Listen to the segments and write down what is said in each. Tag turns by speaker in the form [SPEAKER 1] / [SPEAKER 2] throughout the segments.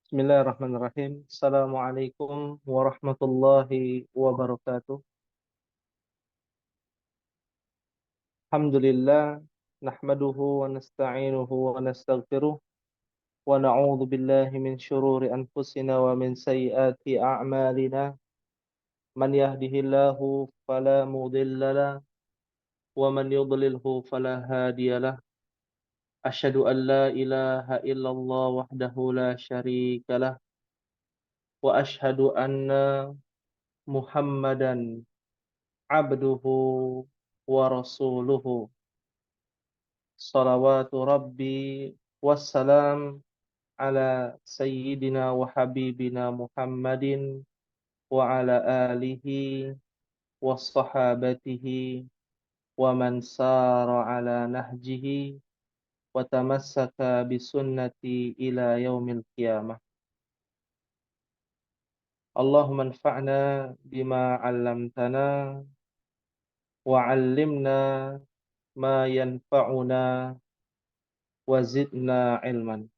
[SPEAKER 1] Bismillahirrahmanirrahim. Assalamualaikum warahmatullahi wabarakatuh. Alhamdulillah, nahmaduhu wa nasta'inuhu wa nastaghfiruh wa na'udzu billahi min syururi anfusina wa min sayyiati a'malina. Man yahdihillahu fala mudilla lahu wa man yudlilhu fala hadiyalah. Asyhadu an la ilaha illallah wahdahu la syarika lah wa asyhadu anna Muhammadan abduhu wa rasuluhu salawatu rabbi wassalam ala sayyidina wa habibina Muhammadin wa ala alihi wa sahabatihi wa man sara ala nahjihi wa tamassaka bisunnati ila yaumil qiyamah. Allahumma anfa'na bima 'allamtana wa 'allimna ma yanfa'una wa zidna ilman.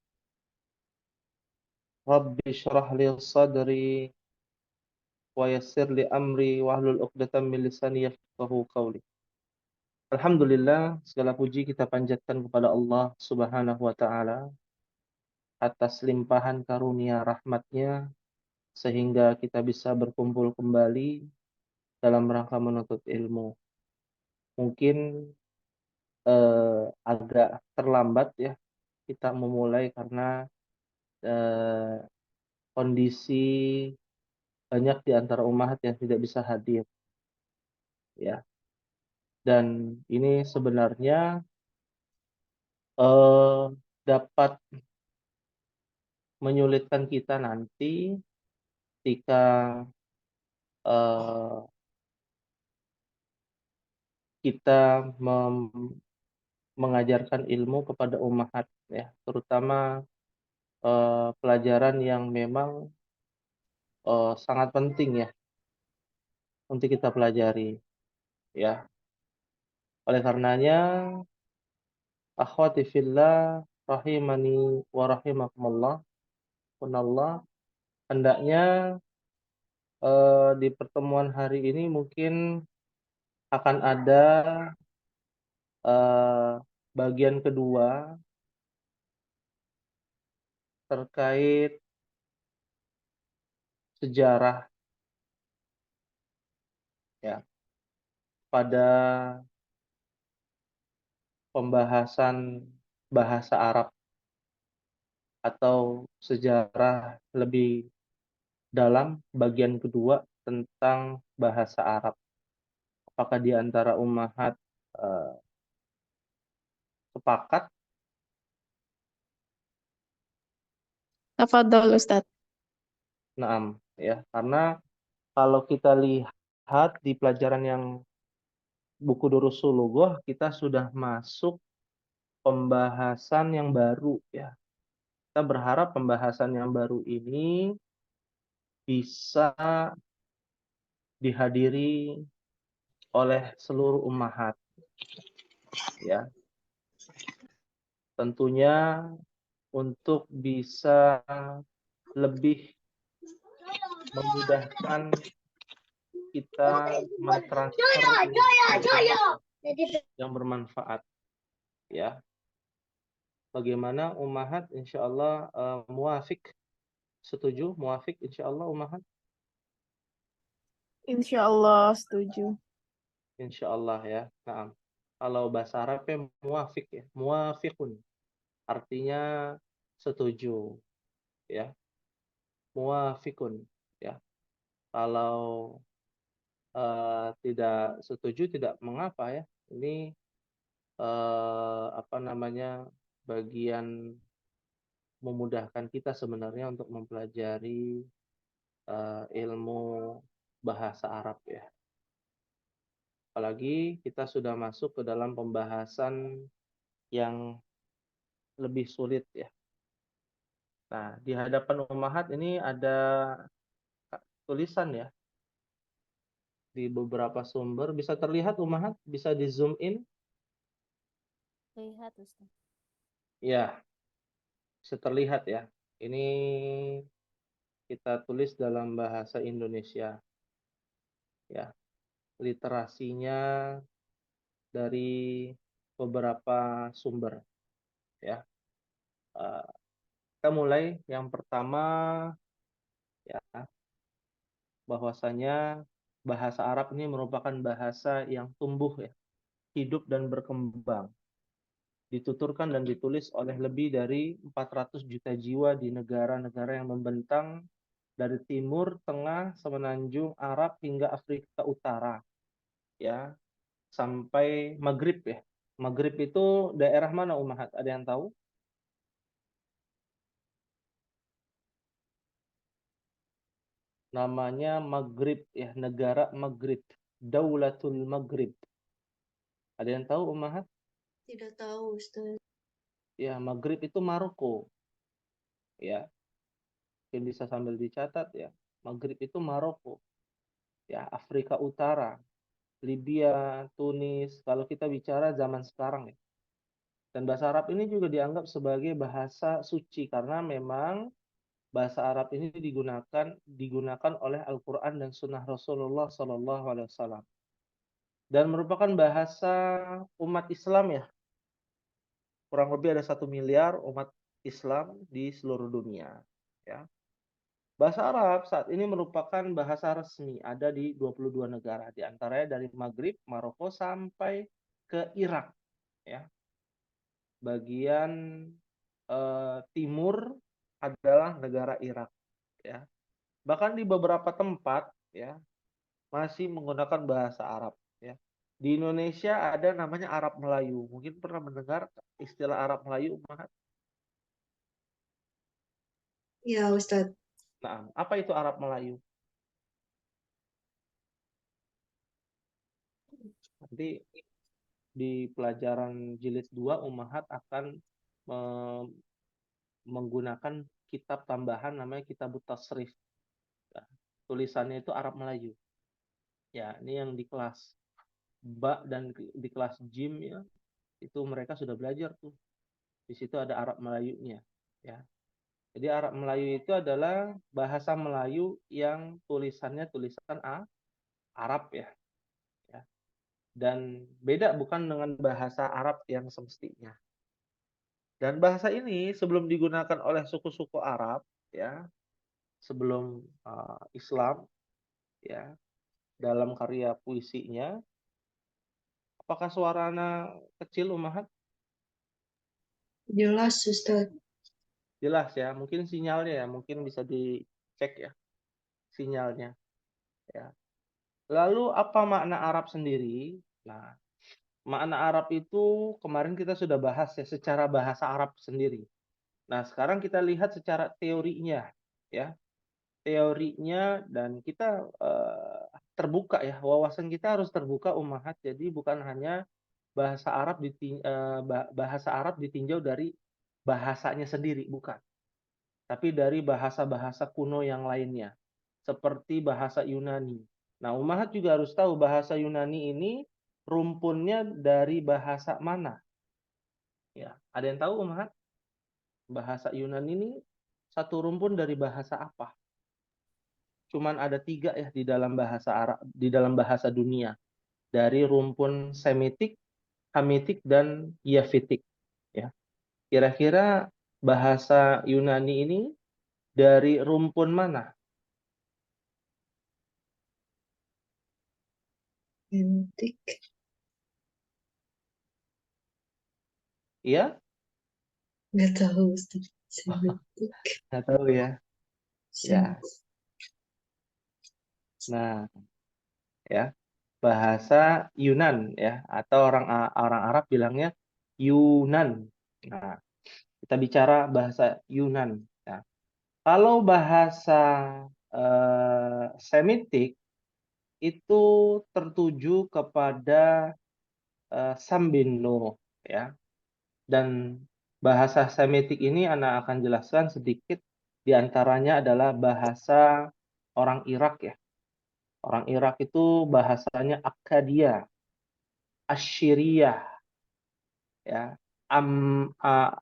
[SPEAKER 1] Rabbi shrah li sadri wa yassir li amri wahlul 'uqdatam min lisani yafqahu qawli. Alhamdulillah, segala puji kita panjatkan kepada Allah Subhanahu wa taala atas limpahan karunia rahmat-Nya sehingga kita bisa berkumpul kembali dalam rangka menuntut ilmu. Mungkin agak terlambat ya kita memulai karena eh, kondisi banyak di antara umat yang tidak bisa hadir ya. Dan ini sebenarnya eh, dapat menyulitkan kita nanti ketika eh, kita mengajarkan ilmu kepada umat ya, terutama pelajaran yang memang sangat penting ya untuk kita pelajari ya. Oleh karenanya, akhwati fillah rahimani wa rahimakumullah, punallah, hendaknya di pertemuan hari ini mungkin akan ada eh, bagian kedua terkait sejarah ya pada pembahasan bahasa Arab atau sejarah lebih dalam bagian kedua tentang bahasa Arab. Apakah di antara ummahat eh, sepakat?
[SPEAKER 2] Tafadhol Ustadz.
[SPEAKER 1] Naam ya, karena kalau kita lihat di pelajaran yang buku Durusul Lughah, kita sudah masuk pembahasan yang baru ya. Kita berharap pembahasan yang baru ini bisa dihadiri oleh seluruh ummahat ya. Tentunya untuk bisa lebih memudahkan kita mentransfer yang bermanfaat ya. Bagaimana ummahat insyaallah muafik, setuju muafik insyaallah ummahat?
[SPEAKER 2] Insya Allah setuju.
[SPEAKER 1] Insyaallah ya. Nah, kalau bahasa Arabnya muafik ya, muafikun artinya setuju ya, muafikun ya. Kalau tidak setuju tidak mengapa ya. Ini apa namanya, bagian memudahkan kita sebenarnya untuk mempelajari ilmu bahasa Arab ya. Apalagi kita sudah masuk ke dalam pembahasan yang lebih sulit ya. Nah, di hadapan ummahat ini ada tulisan ya di beberapa sumber. Bisa terlihat ummahat, bisa di zoom in?
[SPEAKER 3] Lihat Ustaz.
[SPEAKER 1] Ya, bisa terlihat ya. Ini kita tulis dalam bahasa Indonesia, ya. Literasinya dari beberapa sumber, ya. Kita mulai yang pertama, ya, bahwasanya bahasa Arab ini merupakan bahasa yang tumbuh, ya, hidup dan berkembang. Dituturkan dan ditulis oleh lebih dari 400 juta jiwa di negara-negara yang membentang dari timur, tengah, semenanjung Arab hingga Afrika Utara, ya, sampai Maghrib, ya. Maghrib itu daerah mana, Umahat? Ada yang tahu? Namanya Maghrib, ya, negara Maghrib, Daulatul Maghrib. Ada yang tahu, Umahat?
[SPEAKER 2] Tidak tahu, Ustaz.
[SPEAKER 1] Ya, Maghrib itu Maroko, ya. Mungkin bisa sambil dicatat, ya. Maghrib itu Maroko, ya, Afrika Utara, Libya, Tunis, kalau kita bicara zaman sekarang, ya. Dan bahasa Arab ini juga dianggap sebagai bahasa suci karena memang bahasa Arab ini digunakan oleh Al-Quran dan Sunnah Rasulullah SAW dan merupakan bahasa umat Islam, ya. Kurang lebih ada 1 miliar umat Islam di seluruh dunia, ya. Bahasa Arab saat ini merupakan bahasa resmi ada di 22 negara, di antaranya dari Maghrib, Maroko sampai ke Irak, ya. Bagian timur adalah negara Irak, ya. Bahkan di beberapa tempat, ya, masih menggunakan bahasa Arab, ya. Di Indonesia ada namanya Arab Melayu. Mungkin pernah mendengar istilah Arab Melayu, Umahat?
[SPEAKER 2] Ya, Ustaz.
[SPEAKER 1] Nah, apa itu Arab Melayu? Nanti di pelajaran jilid 2 Umahat akan menggunakan kitab tambahan namanya Kitab Tasrif. Nah, tulisannya itu Arab Melayu. Ya, ini yang di kelas Ba dan di kelas Jim, ya, itu mereka sudah belajar tuh. Di situ ada Arab Melayunya, ya. Jadi Arab Melayu itu adalah bahasa Melayu yang tulisannya tulisan Arab, ya. Ya. Dan beda bukan dengan bahasa Arab yang semestinya. Dan bahasa ini sebelum digunakan oleh suku-suku Arab, ya, sebelum Islam, ya, dalam karya puisinya. Apakah suaranya kecil, Umahat?
[SPEAKER 2] Jelas, Ustaz.
[SPEAKER 1] Jelas, ya. Mungkin sinyalnya, ya, mungkin bisa dicek, ya, sinyalnya, ya. Lalu apa makna Arab sendiri? Nah, makna Arab itu kemarin kita sudah bahas, ya, secara bahasa Arab sendiri. Nah, sekarang kita lihat secara teorinya, ya. Teorinya dan kita terbuka, ya. Wawasan kita harus terbuka, Umahat. Jadi bukan hanya bahasa Arab ditinjau dari bahasanya sendiri, bukan. Tapi dari bahasa-bahasa kuno yang lainnya, seperti bahasa Yunani. Nah, Umahat juga harus tahu bahasa Yunani ini rumpunnya dari bahasa mana. Ya, ada yang tahu, Umahat? Bahasa Yunani ini satu rumpun dari bahasa apa? Cuman ada 3, ya, di dalam bahasa Arab, di dalam bahasa dunia. Dari rumpun Semitik, Hamitik, dan Yafitik. Ya. Kira-kira bahasa Yunani ini dari rumpun mana?
[SPEAKER 2] Semantik.
[SPEAKER 1] Iya?
[SPEAKER 2] Nggak tahu, Ustaz. Semantik.
[SPEAKER 1] Nggak tahu, ya. Ya. Nah, ya, bahasa Yunan, ya, atau orang Arab bilangnya Yunan. Nah, kita bicara bahasa Yunan. Nah, kalau bahasa Semitik itu tertuju kepada Sambino, ya. Dan bahasa Semitik ini Anda akan jelaskan sedikit, di antaranya adalah bahasa orang Irak, ya. Orang Irak itu bahasanya Akkadia, Asyiriyah, ya,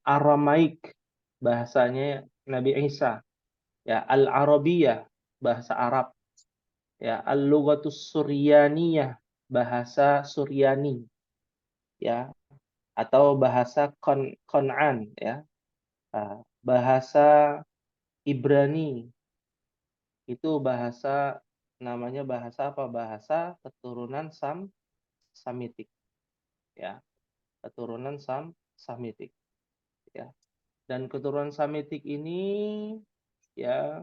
[SPEAKER 1] Aramaik bahasanya Nabi Isa. Ya, al-Arabiyah, bahasa Arab. Ya, al-lughatus Suryaniyah, bahasa Suryani. Ya, atau bahasa Kon'an, ya. Bahasa Ibrani, itu bahasa, namanya bahasa apa? Bahasa keturunan Samitik, ya. Keturunan Samitik, ya. Dan keturunan Samitik ini, ya,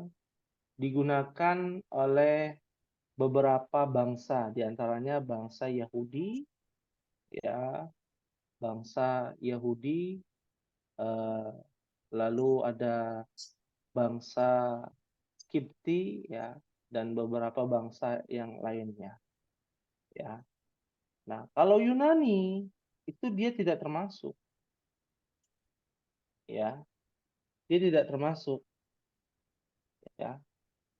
[SPEAKER 1] digunakan oleh beberapa bangsa, diantaranya bangsa Yahudi, ya, bangsa Yahudi, lalu ada bangsa Kipti, ya, dan beberapa bangsa yang lainnya, ya. Nah, kalau Yunani itu dia tidak termasuk, ya, dia tidak termasuk, ya.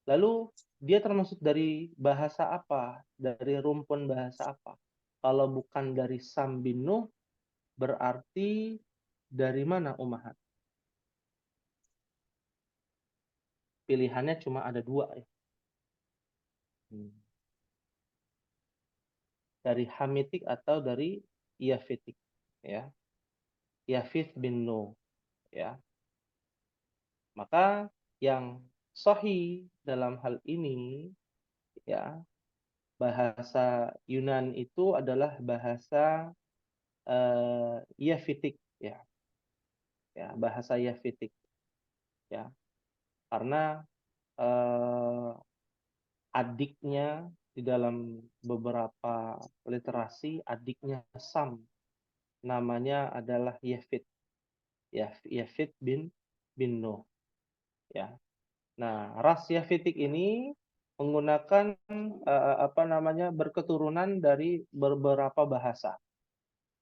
[SPEAKER 1] Lalu dia termasuk dari bahasa apa? Dari rumpun bahasa apa? Kalau bukan dari Sam bin Nuh, berarti dari mana Umahat? Pilihannya cuma ada dua, ya. Dari Hamitik atau dari Yafitik, ya. Yafith bin Nuh, ya. Maka yang sahih dalam hal ini, ya, bahasa Yunan itu adalah bahasa Yafitik, ya. Ya, bahasa Yafitik, ya. Karena adiknya di dalam beberapa literasi, adiknya Sam namanya adalah Yafit, ya, Yafit bin Nuh, ya. Nah, ras Yafitik ini menggunakan apa namanya, berketurunan dari beberapa bahasa.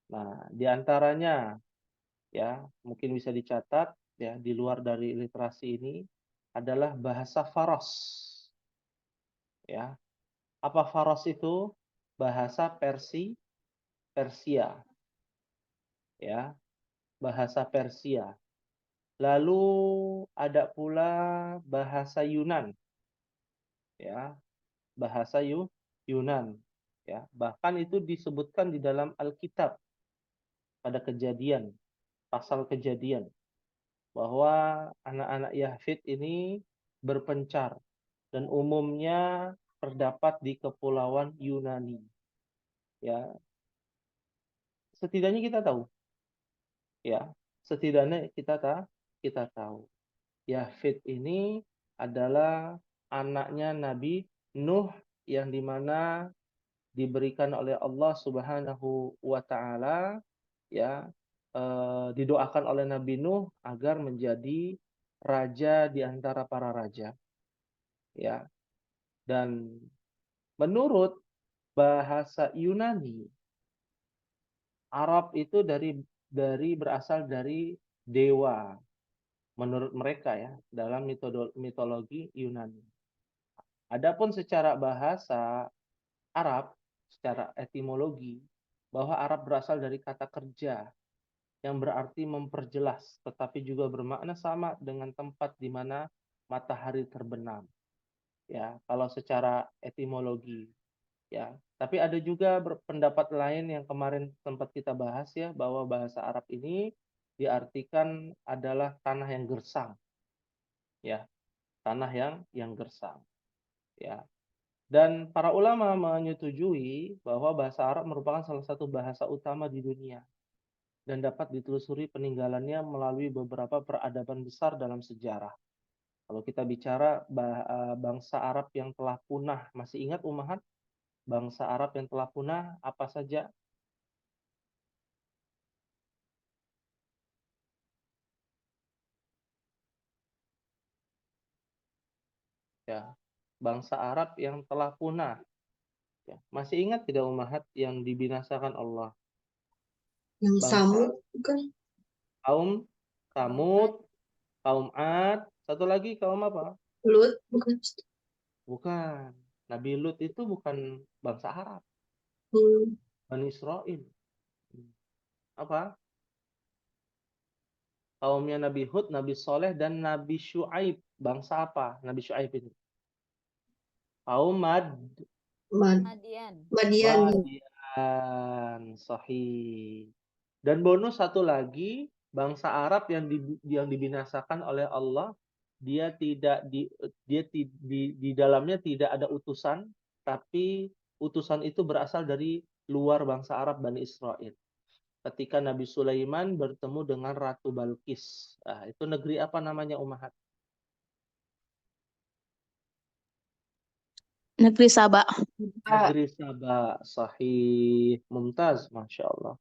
[SPEAKER 1] Nah, diantaranya, ya, mungkin bisa dicatat, ya, di luar dari literasi ini adalah bahasa Faros, ya. Apa Faros itu? Bahasa Persia, ya, bahasa Persia. Lalu ada pula bahasa Yunan, ya, bahasa Yunan, ya. Bahkan itu disebutkan di dalam Alkitab pada Kejadian, pasal Kejadian, bahwa anak-anak Yafid ini berpencar dan umumnya terdapat di kepulauan Yunani, ya. Setidaknya kita tahu, ya, setidaknya kita tahu Yafid ini adalah anaknya Nabi Nuh, yang dimana diberikan oleh Allah Subhanahu wa taala, ya, didoakan oleh Nabi Nuh agar menjadi raja di antara para raja, ya. Dan menurut bahasa Yunani, Arab itu dari berasal dari dewa menurut mereka, ya, dalam mitologi Yunani. Adapun secara bahasa Arab, secara etimologi, bahwa Arab berasal dari kata kerja yang berarti memperjelas, tetapi juga bermakna sama dengan tempat di mana matahari terbenam. Ya, kalau secara etimologi, ya. Tapi ada juga pendapat lain yang kemarin sempat kita bahas, ya, bahwa bahasa Arab ini diartikan adalah tanah yang gersang, ya, tanah yang gersang, ya. Dan para ulama menyetujui bahwa bahasa Arab merupakan salah satu bahasa utama di dunia dan dapat ditelusuri peninggalannya melalui beberapa peradaban besar dalam sejarah. Kalau kita bicara bangsa Arab yang telah punah, masih ingat Umahat? Bangsa Arab yang telah punah apa saja? Ya, bangsa Arab yang telah punah. Ya, masih ingat tidak Umahat yang dibinasakan Allah?
[SPEAKER 2] Yang
[SPEAKER 1] Bangsa
[SPEAKER 2] Samud bukan?
[SPEAKER 1] kaum Samud, kaum Ad, satu lagi kaum apa?
[SPEAKER 2] Lut bukan?
[SPEAKER 1] Bukan. Nabi Lut itu bukan bangsa Arab,
[SPEAKER 2] Hmm.
[SPEAKER 1] Bani Israel. Apa? Kaumnya Nabi Hud, Nabi Soleh, dan Nabi Syuaib. Bangsa apa Nabi Syuaib ini? Kaum
[SPEAKER 2] Madian.
[SPEAKER 1] Madian. Sahih. Dan bonus satu lagi, bangsa Arab yang dibinasakan oleh Allah, dia tidak di dalamnya tidak ada utusan, tapi utusan itu berasal dari luar bangsa Arab, Bani Israel. Ketika Nabi Sulaiman bertemu dengan Ratu Balkis. Nah, itu negeri apa namanya, Ummahat?
[SPEAKER 3] Negeri Saba.
[SPEAKER 1] Negeri Saba. Sahih. Mumtaz, Masya Allah.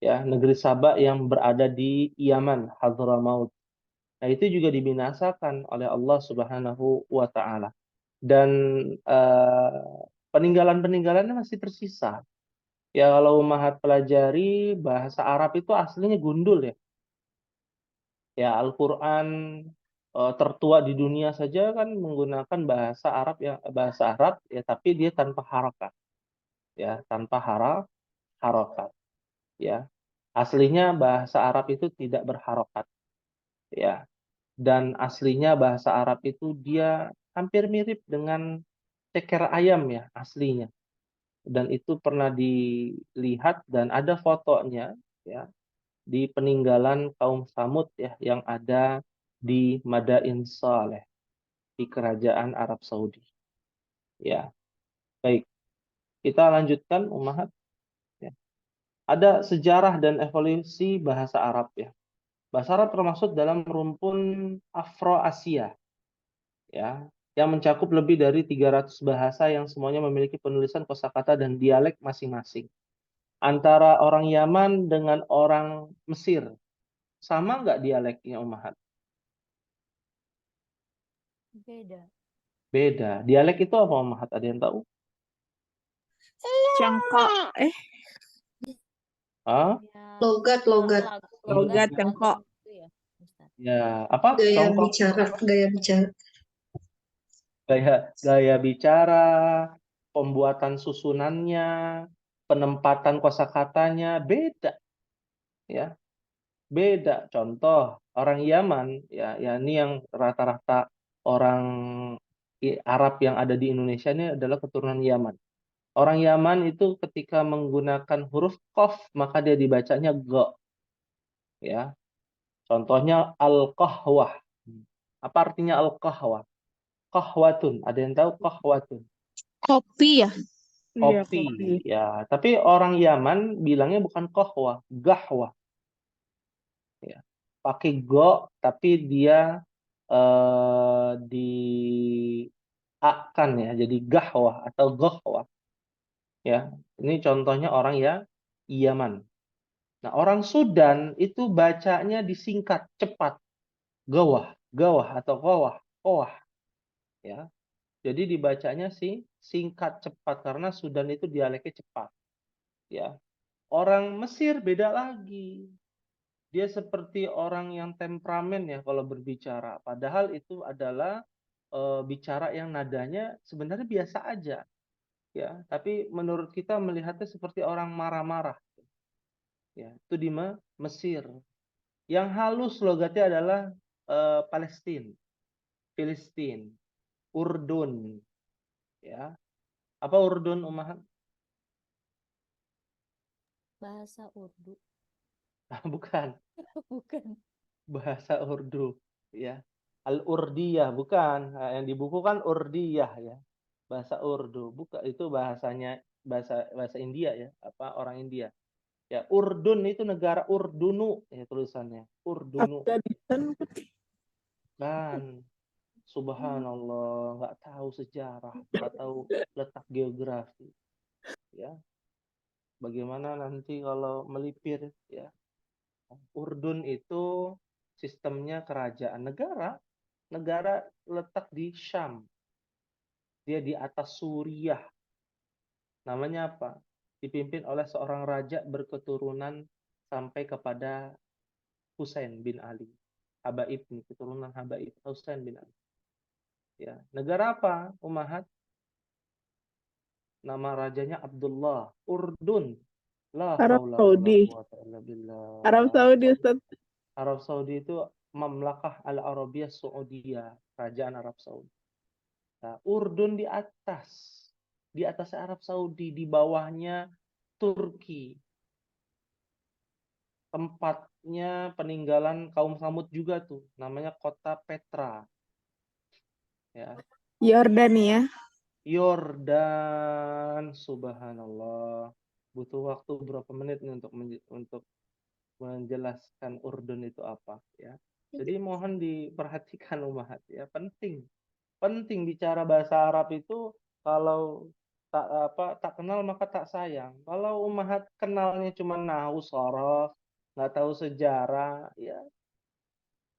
[SPEAKER 1] Ya, negeri Saba yang berada di Yaman, Hadramaut. Nah, itu juga dibinasakan oleh Allah Subhanahu wa taala. Dan peninggalan-peninggalannya masih tersisa. Ya, kalau Mahat pelajari bahasa Arab itu aslinya gundul ya. Ya, Al-Qur'an tertua di dunia saja kan menggunakan bahasa Arab ya, tapi dia tanpa harokat. Ya, tanpa harokat. Ya. Aslinya bahasa Arab itu tidak berharokat. Ya. Dan aslinya bahasa Arab itu dia hampir mirip dengan ceker ayam ya aslinya. Dan itu pernah dilihat dan ada fotonya ya di peninggalan kaum Samud ya yang ada di Madain Saleh di kerajaan Arab Saudi. Ya, baik. Kita lanjutkan Ummahat ya. Ada sejarah dan evolusi bahasa Arab ya. Bahasa Arab termasuk dalam rumpun Afro-Asia ya, yang mencakup lebih dari 300 bahasa yang semuanya memiliki penulisan kosakata dan dialek masing-masing. Antara orang Yaman dengan orang Mesir, sama nggak dialeknya, Ummahat?
[SPEAKER 2] Beda.
[SPEAKER 1] Beda. Dialek itu apa, Ummahat? Ada yang tahu?
[SPEAKER 3] Cengkok.
[SPEAKER 1] Hah?
[SPEAKER 2] Logat.
[SPEAKER 3] Logat, cengkok.
[SPEAKER 1] Ya, apa?
[SPEAKER 2] Gaya
[SPEAKER 1] Contoh
[SPEAKER 2] bicara.
[SPEAKER 1] gaya bicara, pembuatan susunannya, penempatan kosakatanya beda, ya. Beda. Contoh, orang Yaman, ya ini yang rata-rata orang Arab yang ada di Indonesia ini adalah keturunan Yaman. Orang Yaman itu ketika menggunakan huruf qaf, maka dia dibacanya go. Ya. Contohnya al-qahwah. Apa artinya al-qahwah? Qahwatun. Ada yang tahu qahwatun?
[SPEAKER 3] Kopi ya? Iya,
[SPEAKER 1] Kopi. Ya, tapi orang Yaman bilangnya bukan qahwah, gahwah. Ya. Pakai go tapi dia di akan ya jadi gahwah atau gohwah ya, ini contohnya orang ya Yaman. Nah, orang Sudan itu bacanya disingkat cepat, gawah gawah atau gawah gawah ya, jadi dibacanya singkat cepat karena Sudan itu dialeknya cepat ya. Orang Mesir beda lagi, dia seperti orang yang temperamen ya kalau berbicara, padahal itu adalah bicara yang nadanya sebenarnya biasa aja ya, tapi menurut kita melihatnya seperti orang marah-marah ya. Itu di Mesir. Yang halus logatnya adalah Palestina, Filistin, Urdun ya. Apa Urdun, Ummahat?
[SPEAKER 2] Bahasa Urdu.
[SPEAKER 1] Bukan,
[SPEAKER 2] Bukan.
[SPEAKER 1] bahasa Urdu ya. Al-Urdiyah bukan. Nah, yang di buku kan Urdiyah ya. Bahasa Urdu, bukan, itu bahasanya bahasa bahasa India ya, apa orang India. Ya, Urdun itu negara Urdunu ya tulisannya. Urdunu.
[SPEAKER 3] Afghanistan.
[SPEAKER 1] Kan, subhanallah, nggak tahu sejarah, nggak tahu letak geografi. Ya, bagaimana nanti kalau melipir ya. Urdun itu sistemnya kerajaan negara letak di Syam. Dia di atas Suriah. Namanya apa? Dipimpin oleh seorang raja berketurunan sampai kepada Husain bin Ali. Habaib, keturunan Habaib Husain bin Ali. Ya, negara apa, Ummahat? Nama rajanya Abdullah. Urdun. La
[SPEAKER 3] Arab
[SPEAKER 1] haula wala
[SPEAKER 3] Saudi.
[SPEAKER 1] quwata illa billah.
[SPEAKER 3] Arab Saudi, Ustaz.
[SPEAKER 1] Arab Saudi itu Mamlakah Al-Arabiyah Saudiyah, kerajaan Arab Saudi. Nah, Urdun di atas Arab Saudi, di bawahnya Turki. Tempatnya peninggalan kaum Samud juga tuh, namanya kota Petra. Ya,
[SPEAKER 3] Yordania.
[SPEAKER 1] Yordan, subhanallah. Butuh waktu berapa menit nih untuk menjelaskan Urdun itu apa ya. Jadi mohon diperhatikan umat ya, penting bicara bahasa Arab itu. Kalau tak kenal maka tak sayang. Kalau umat kenalnya cuma nahu sorof, nggak tahu sejarah ya,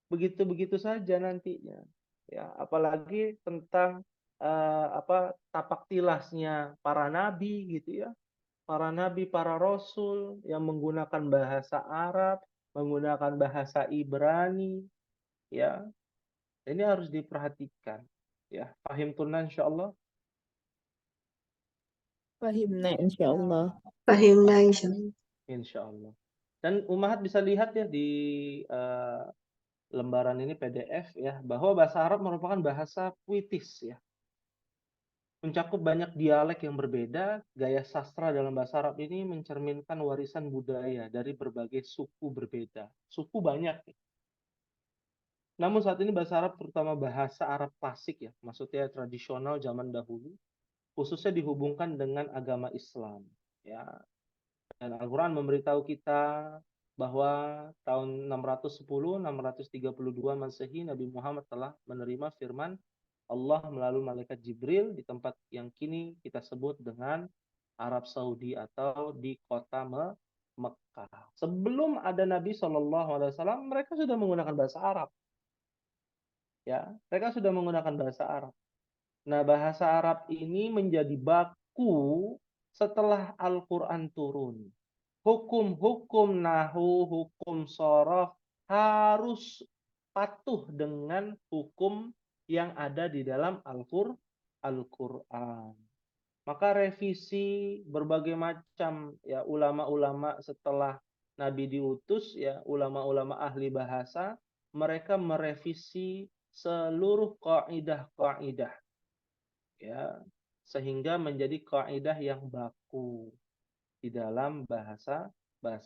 [SPEAKER 1] begitu-begitu saja nantinya ya. Apalagi tentang tapak tilasnya para nabi gitu ya, para nabi, para rasul yang menggunakan bahasa Arab, menggunakan bahasa Ibrani ya. Ini harus diperhatikan ya. Fahim tunan insyaallah.
[SPEAKER 3] Fahimna insyaallah.
[SPEAKER 2] Fahimna insyaallah.
[SPEAKER 1] Insyaallah. Dan umat bisa lihat ya di lembaran ini PDF ya, bahwa bahasa Arab merupakan bahasa puitis ya. Mencakup banyak dialek yang berbeda, gaya sastra dalam bahasa Arab ini mencerminkan warisan budaya dari berbagai suku berbeda. Suku banyak. Namun saat ini bahasa Arab, terutama bahasa Arab klasik ya, maksudnya tradisional zaman dahulu, khususnya dihubungkan dengan agama Islam. Ya. Dan Al-Quran memberitahu kita bahwa tahun 632 Masehi Nabi Muhammad telah menerima firman Allah melalui malaikat Jibril di tempat yang kini kita sebut dengan Arab Saudi atau di kota Mekah. Sebelum ada Nabi SAW, mereka sudah menggunakan bahasa Arab. Ya, mereka sudah menggunakan bahasa Arab. Nah, bahasa Arab ini menjadi baku setelah Al-Quran turun. Hukum-hukum nahu, hukum sorof harus patuh dengan hukum yang ada di dalam Al-Quran. Maka revisi berbagai macam ya ulama-ulama setelah Nabi diutus ya, ulama-ulama ahli bahasa, mereka merevisi seluruh kaidah-kaidah ya, sehingga menjadi kaidah yang baku di dalam bahasa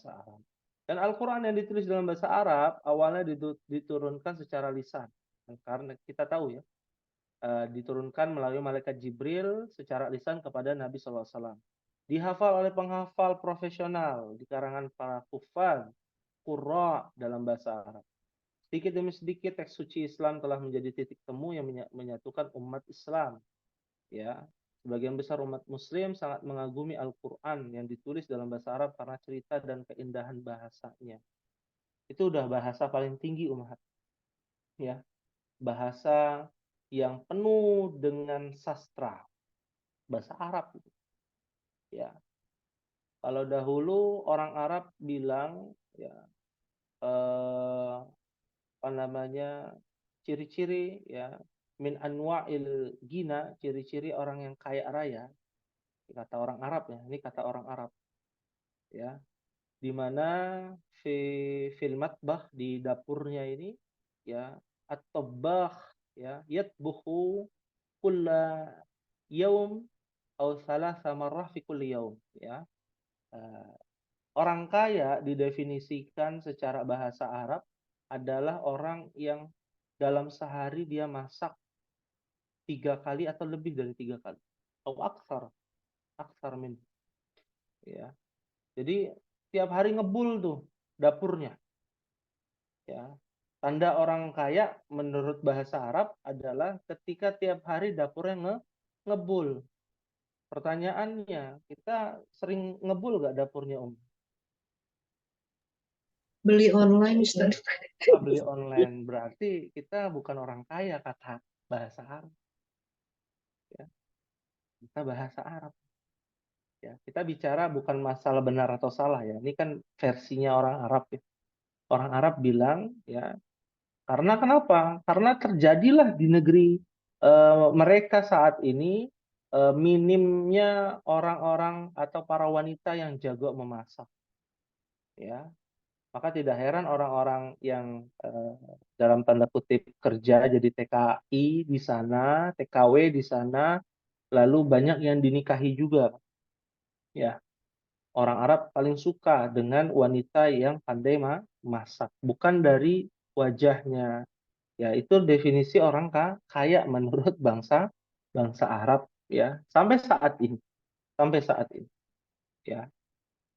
[SPEAKER 1] Arab. Dan Al-Quran yang ditulis dalam bahasa Arab awalnya diturunkan secara lisan. Karena kita tahu ya, diturunkan melalui malaikat Jibril secara lisan kepada Nabi SAW. Dihafal oleh penghafal profesional di karangan para kufar, qurra dalam bahasa Arab. Sedikit demi sedikit teks suci Islam telah menjadi titik temu yang menyatukan umat Islam. Ya, sebagian besar umat Muslim sangat mengagumi Al-Quran yang ditulis dalam bahasa Arab karena cerita dan keindahan bahasanya. Itu udah bahasa paling tinggi umat. Ya, bahasa yang penuh dengan sastra, bahasa Arab. Ya, kalau dahulu orang Arab bilang ya apa namanya, ciri-ciri ya min anwa'il gina, ciri-ciri orang yang kaya raya, kata orang Arab ya, ini kata orang Arab ya, di mana fil matbah, di dapurnya ini ya, at-tabbakh ya yatbukhu kulla yaum atau thalatha marrah fi kulli yaum ya. Orang kaya didefinisikan secara bahasa Arab adalah orang yang dalam sehari dia masak 3 kali atau lebih dari 3 kali atau aksar min ya. Jadi tiap hari ngebul tuh dapurnya ya. Tanda orang kaya menurut bahasa Arab adalah ketika tiap hari dapurnya ngebul. Pertanyaannya, kita sering ngebul gak dapurnya
[SPEAKER 2] Beli online, Ustaz.
[SPEAKER 1] Beli online, berarti kita bukan orang kaya kata bahasa Arab ya. Kita bahasa Arab ya. Kita bicara bukan masalah benar atau salah ya. Ini kan versinya orang Arab ya. Orang Arab bilang ya, karena kenapa? Karena terjadilah di negeri mereka saat ini minimnya orang-orang atau para wanita yang jago memasak. Ya. Maka tidak heran orang-orang yang dalam tanda kutip kerja jadi TKI di sana, TKW di sana, lalu banyak yang dinikahi juga. Ya, orang Arab paling suka dengan wanita yang pandai masak, bukan dari wajahnya. Ya, itu definisi orang kaya menurut bangsa bangsa Arab ya, sampai saat ini. Sampai saat ini, ya.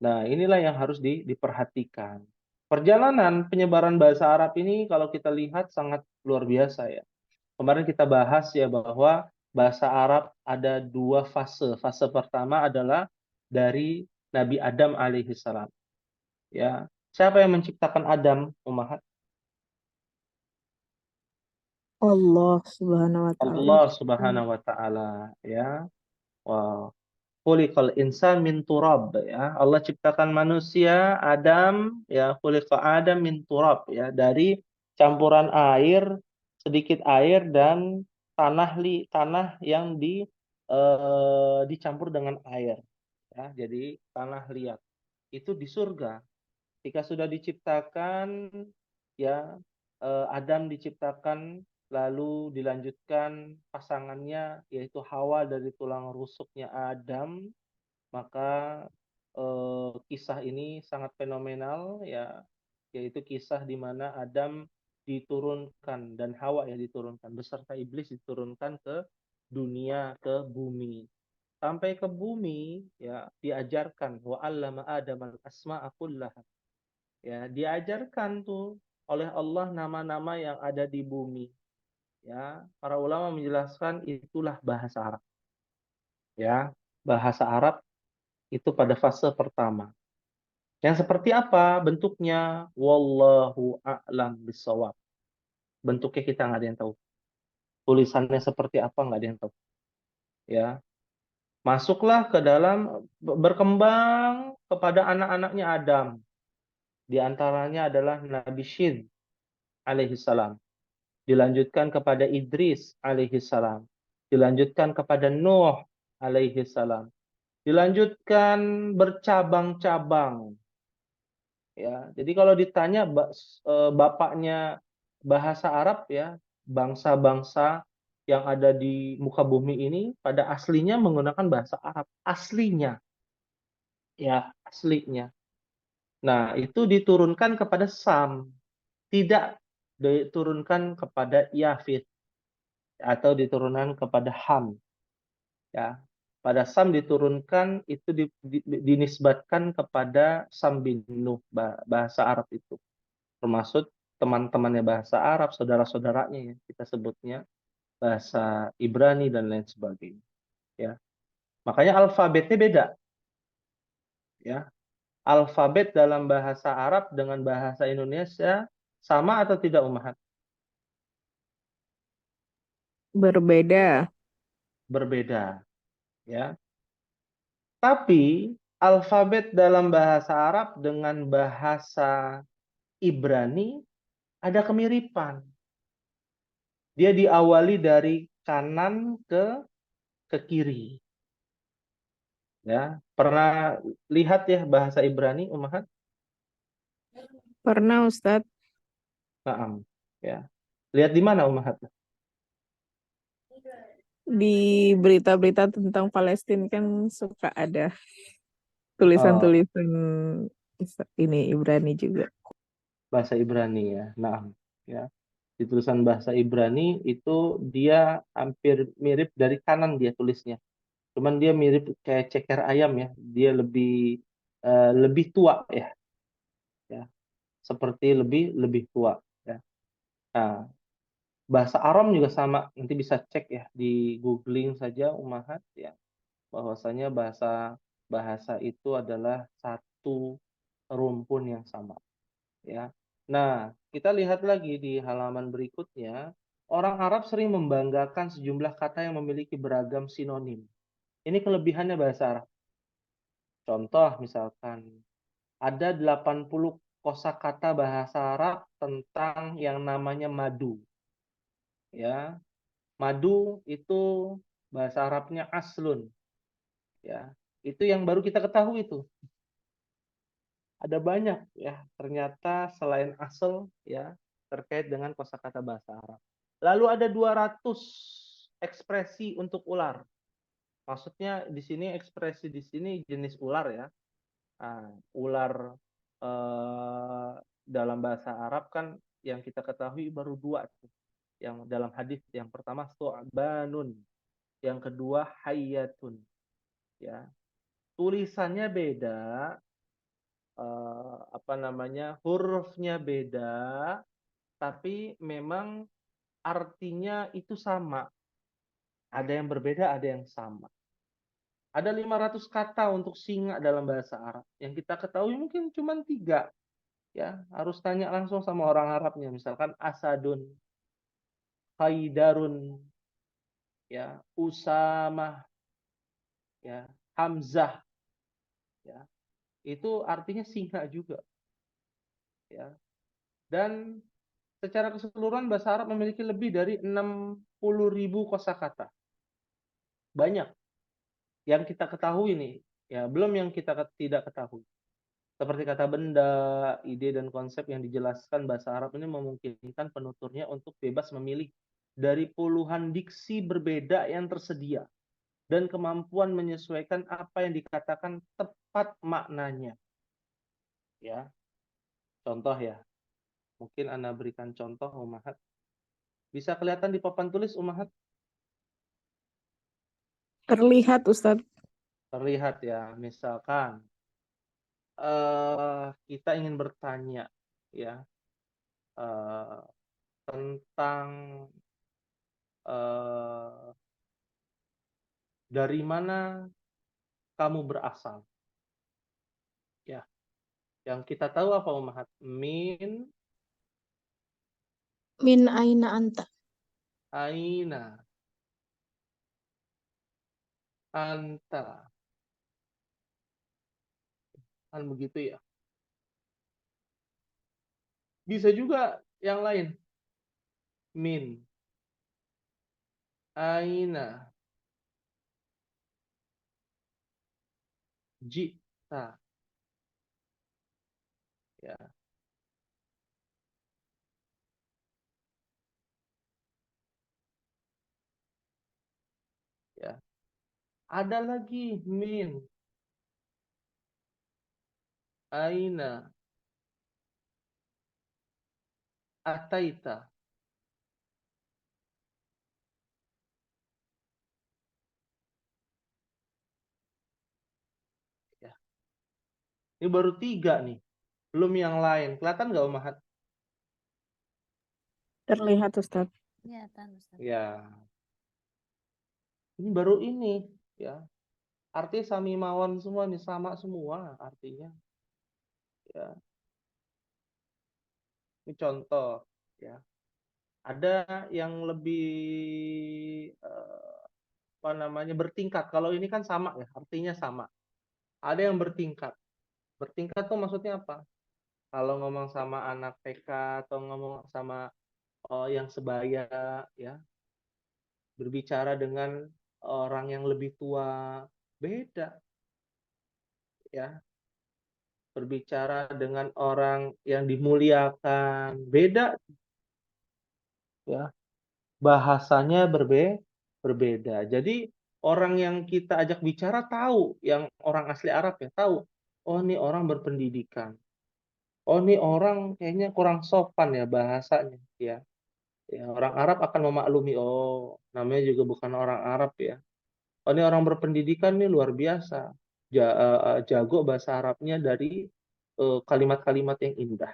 [SPEAKER 1] Nah, inilah yang harus diperhatikan. Perjalanan penyebaran bahasa Arab ini kalau kita lihat sangat luar biasa ya. Kemarin kita bahas ya bahwa bahasa Arab ada dua fase. Fase pertama adalah dari Nabi Adam alaihissalam. Ya, siapa yang menciptakan Adam, Ummahat?
[SPEAKER 3] Allah Subhanahu wa taala.
[SPEAKER 1] Allah Subhanahu wa taala, ya. Wow. Khuliqal insan min turab, ya. Allah ciptakan manusia Adam, ya, khuliqa Adam min turab, ya, dari campuran air, sedikit air dan tanah yang dicampur dengan air, ya. Jadi tanah liat. Itu di surga. Ketika sudah diciptakan, ya, Adam diciptakan, lalu dilanjutkan pasangannya yaitu Hawa dari tulang rusuknya Adam, maka kisah ini sangat fenomenal ya, yaitu kisah di mana Adam diturunkan dan Hawa ya diturunkan beserta iblis diturunkan ke dunia, ke bumi. Sampai ke bumi ya diajarkan wa 'allama Adam al-asma'a kullaha. Ya, diajarkan tuh oleh Allah nama-nama yang ada di bumi. Ya, para ulama menjelaskan itulah bahasa Arab. Ya, bahasa Arab itu pada fase pertama. Yang seperti apa bentuknya? Wallahu a'lam bisawab. Bentuknya kita nggak ada yang tahu. Tulisannya seperti apa nggak ada yang tahu. Ya, masuklah ke dalam berkembang kepada anak-anaknya Adam. Di antaranya adalah Nabi Syed alaihi salam. Dilanjutkan kepada Idris alaihi salam. Dilanjutkan kepada Nuh alaihi salam. Dilanjutkan bercabang-cabang. Ya, jadi kalau ditanya bapaknya bahasa Arab ya, bangsa-bangsa yang ada di muka bumi ini pada aslinya menggunakan bahasa Arab. Aslinya, ya, aslinya. Nah, itu diturunkan kepada Sam, tidak diturunkan kepada Yafid atau diturunkan kepada Ham. Ya, pada Sam diturunkan itu dinisbatkan kepada Sam bin Nuh, bahasa Arab itu. Termasuk teman-temannya bahasa Arab, saudara-saudaranya ya, kita sebutnya bahasa Ibrani dan lain sebagainya. Ya, makanya alfabetnya beda. Ya, alfabet dalam bahasa Arab dengan bahasa Indonesia sama atau tidak, Ummahat?
[SPEAKER 3] Berbeda.
[SPEAKER 1] Berbeda. Ya, tapi alfabet dalam bahasa Arab dengan bahasa Ibrani ada kemiripan. Dia diawali dari kanan ke kiri. Ya, pernah lihat ya bahasa Ibrani, Ummahat?
[SPEAKER 3] Pernah Ustadz
[SPEAKER 1] Naam. Ya. Lihat di mana, Ummahat?
[SPEAKER 3] di berita-berita tentang Palestina kan suka ada
[SPEAKER 1] Oh,
[SPEAKER 3] tulisan-tulisan ini Ibrani juga.
[SPEAKER 1] bahasa Ibrani ya. Naam. Ya. Di tulisan bahasa Ibrani itu dia hampir mirip dari kanan dia tulisnya. Cuman dia mirip kayak ceker ayam ya. Dia lebih tua ya. Ya. Seperti lebih lebih tua ya. Nah, bahasa Aram juga sama. Nanti bisa cek ya di googling saja, Ummahat ya. Bahwasanya bahasa bahasa itu adalah satu rumpun yang sama ya. Nah, kita lihat lagi di halaman berikutnya, orang Arab sering membanggakan sejumlah kata yang memiliki beragam sinonim. Ini kelebihannya bahasa Arab. Contoh misalkan ada 80 kosakata bahasa Arab tentang yang namanya madu ya. Madu itu bahasa Arabnya aslun ya. Itu yang baru kita ketahui itu. Ada banyak ya ternyata selain asal ya terkait dengan kosakata bahasa Arab. Lalu ada 200 ekspresi untuk ular. Maksudnya di sini ekspresi di sini jenis ular ya. Nah, ular dalam bahasa Arab kan yang kita ketahui baru dua tuh. Yang dalam hadis yang pertama su'banun, yang kedua hayyatun ya. Tulisannya beda, apa namanya? Hurufnya beda, tapi memang artinya itu sama. Ada yang berbeda, ada yang sama. Ada 500 kata untuk singa dalam bahasa Arab. Yang kita ketahui mungkin cuma 3. Ya, harus tanya langsung sama orang Arabnya. Misalkan asadun, haidarun, ya, usamah, ya, hamzah, ya. Itu artinya singa juga, ya. Dan secara keseluruhan bahasa Arab memiliki lebih dari 60.000 kosakata. Banyak yang kita ketahui nih, ya, belum yang kita tidak ketahui. Seperti kata benda, ide, dan konsep yang dijelaskan bahasa Arab ini memungkinkan penuturnya untuk bebas memilih dari puluhan diksi berbeda yang tersedia dan kemampuan menyesuaikan apa yang dikatakan tepat maknanya. Ya, contoh ya. Mungkin Anda berikan contoh, Umahat. Bisa kelihatan di papan tulis, Umahat?
[SPEAKER 3] Terlihat Ustadz.
[SPEAKER 1] Terlihat ya. Misalkan kita ingin bertanya ya eh, tentang dari mana kamu berasal. Ya, yang kita tahu apa, Umahat? Min
[SPEAKER 2] Min aina anta.
[SPEAKER 1] aina anta. Kan begitu ya. Bisa juga yang lain. Min aina jita. Ya, ya. Ada lagi min aina ataita. Ya. Ini baru 3 nih. Belum yang lain. Kelihatan nggak, Umahat?
[SPEAKER 3] Terlihat Ustadz.
[SPEAKER 1] Ya. Ini baru ini. Ya. Artinya samimawan semua nih. Sama semua artinya. Ya. Ini contoh. Ya. Ada yang lebih apa namanya bertingkat. Kalau ini kan sama ya. Artinya sama. Ada yang bertingkat. Bertingkat tuh maksudnya apa? Kalau ngomong sama anak TK atau ngomong sama yang sebaya ya, berbicara dengan orang yang lebih tua, beda ya. Berbicara dengan orang yang dimuliakan, beda ya. Bahasanya berbeda. Jadi orang yang kita ajak bicara tahu, yang orang asli Arab ya tahu. Oh, ini orang berpendidikan. Oh, ini orang kayaknya kurang sopan ya bahasanya ya. Ya, orang Arab akan memaklumi, oh, namanya juga bukan orang Arab ya. Oh, ini orang berpendidikan nih luar biasa. Jago bahasa Arabnya dari kalimat-kalimat yang indah.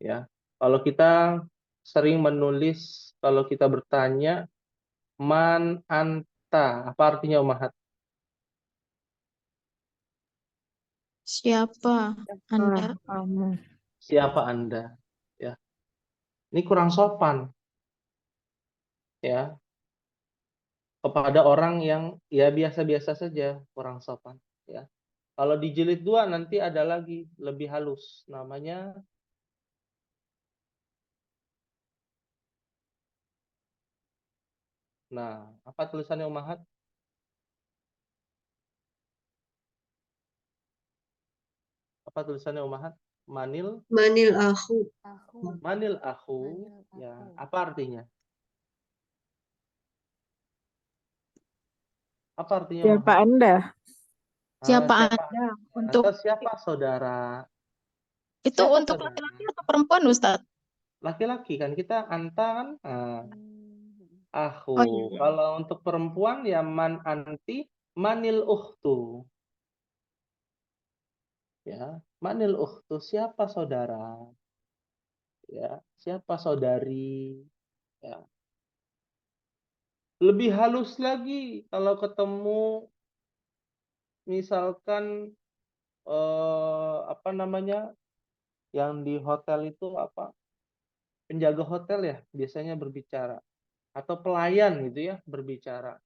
[SPEAKER 1] Ya, kalau kita sering menulis, kalau kita bertanya, man anta, apa artinya, Umahat?
[SPEAKER 2] Siapa Anda?
[SPEAKER 3] Kamu.
[SPEAKER 1] Siapa Anda? Ya, ini kurang sopan ya kepada orang yang ya biasa-biasa saja, kurang sopan ya. Kalau di jilid 2 nanti ada lagi lebih halus, namanya nah, apa tulisannya, Umahat? Apa tulisannya Ummahat? Manil
[SPEAKER 4] Manil akhu.
[SPEAKER 5] Aku.
[SPEAKER 1] akhu.
[SPEAKER 5] Manil
[SPEAKER 1] Ya,
[SPEAKER 5] aku.
[SPEAKER 1] apa artinya? Apa artinya
[SPEAKER 3] Siapa
[SPEAKER 1] Ummahat?
[SPEAKER 3] Anda?
[SPEAKER 2] Siapa
[SPEAKER 1] Siapa
[SPEAKER 2] Anda
[SPEAKER 1] atau
[SPEAKER 2] untuk
[SPEAKER 1] siapa saudara?
[SPEAKER 2] itu
[SPEAKER 1] Siapa
[SPEAKER 2] untuk
[SPEAKER 1] saudara?
[SPEAKER 2] laki-laki atau perempuan, Ustadz?
[SPEAKER 1] Laki-laki kan kita anta kan? Aku.
[SPEAKER 2] Oh iya.
[SPEAKER 1] Kalau untuk perempuan ya man anti, manil ukhtu. Ya, manil ukhtu, siapa saudara? Ya, siapa saudari? Ya. Lebih halus lagi kalau ketemu misalkan apa namanya? Yang di hotel itu apa? Penjaga hotel ya biasanya berbicara atau pelayan gitu ya berbicara.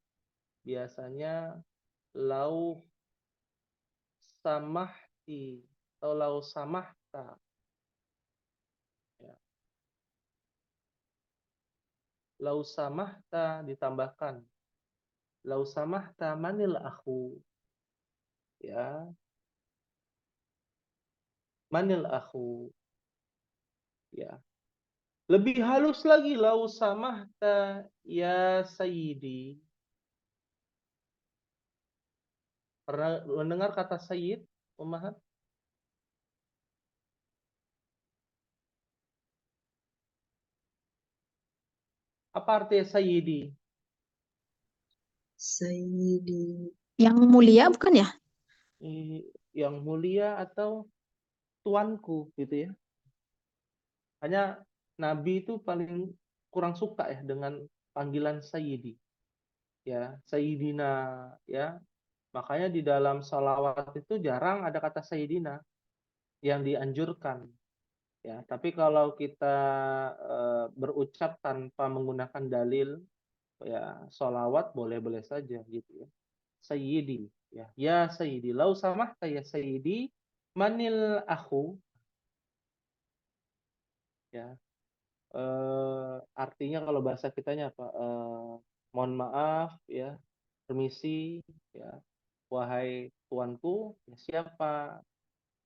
[SPEAKER 1] Biasanya lau samahti atau lau samahta. Ya. Lau samahta ditambahkan. Lau samahta manil akhu. Ya, manil akhu. Ya. Lebih halus lagi lau samahta ya sayyidi. Pernah mendengar kata sayyid, Ummahat? Apa artinya sayyidi?
[SPEAKER 4] Sayyidi.
[SPEAKER 2] Yang mulia bukan ya?
[SPEAKER 1] Yang mulia atau tuanku gitu ya. Hanya Nabi itu paling kurang suka ya dengan panggilan sayyidi. Ya, sayyidina ya. Makanya di dalam salawat itu jarang ada kata sayyidina yang dianjurkan. Ya, tapi kalau kita berucap tanpa menggunakan dalil ya salawat boleh-boleh saja gitu ya. Sayyidi ya. Ya sayyidi, lau samahta ya sayyidi manil akhu ya. Artinya kalau bahasa kitanya apa? Mohon maaf ya, permisi ya, wahai tuanku, ya, siapa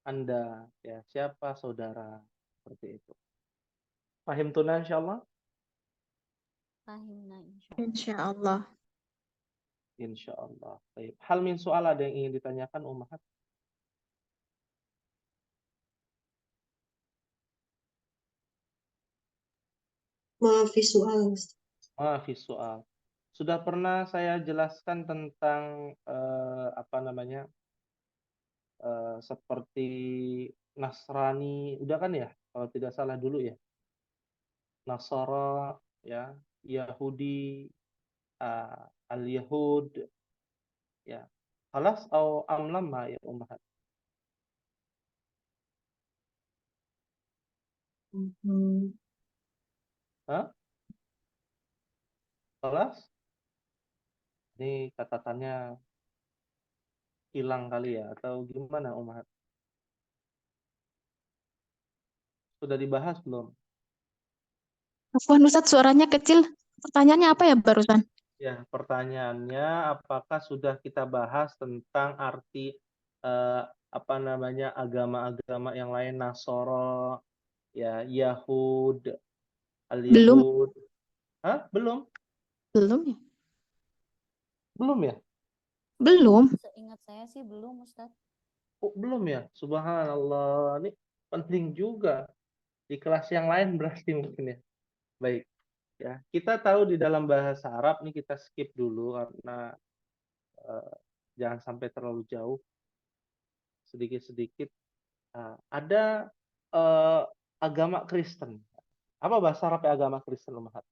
[SPEAKER 1] Anda ya, siapa saudara seperti itu. Paham tuna insyaallah?
[SPEAKER 5] Fahimna insya
[SPEAKER 2] Insya Allah.
[SPEAKER 1] Insyaallah. Baik. Hal min soal ada yang ingin ditanyakan Ummahat?
[SPEAKER 4] Maaf visual.
[SPEAKER 1] Soal. Sudah pernah saya jelaskan tentang apa namanya? Seperti Nasrani, udah kan ya? Kalau tidak salah dulu ya. Nasara ya, Yahudi, al-Yahud ya. Khalas atau am lama ya Ummahat? Hah? Khalas? Ini catatannya hilang kali ya atau gimana Ummahat? Sudah dibahas belum?
[SPEAKER 2] Afwan Ustadz, suaranya kecil. Pertanyaannya apa ya barusan?
[SPEAKER 1] Ya, pertanyaannya apakah sudah kita bahas tentang arti apa namanya agama-agama yang lain, Nasara, ya, Yahud,
[SPEAKER 2] Belum,
[SPEAKER 1] al-Yahud? Hah? Belum?
[SPEAKER 2] belum ya?
[SPEAKER 1] Belum ya?
[SPEAKER 2] Belum.
[SPEAKER 5] Seingat saya sih belum, Ustadz.
[SPEAKER 1] Oh, belum ya? Subhanallah. Ini penting juga. Di kelas yang lain berarti mungkin ya. Baik. Ya, kita tahu di dalam bahasa Arab nih kita skip dulu karena jangan sampai terlalu jauh. Sedikit-sedikit ada agama Kristen. Apa bahasa Arab agama Kristen, Ummahat?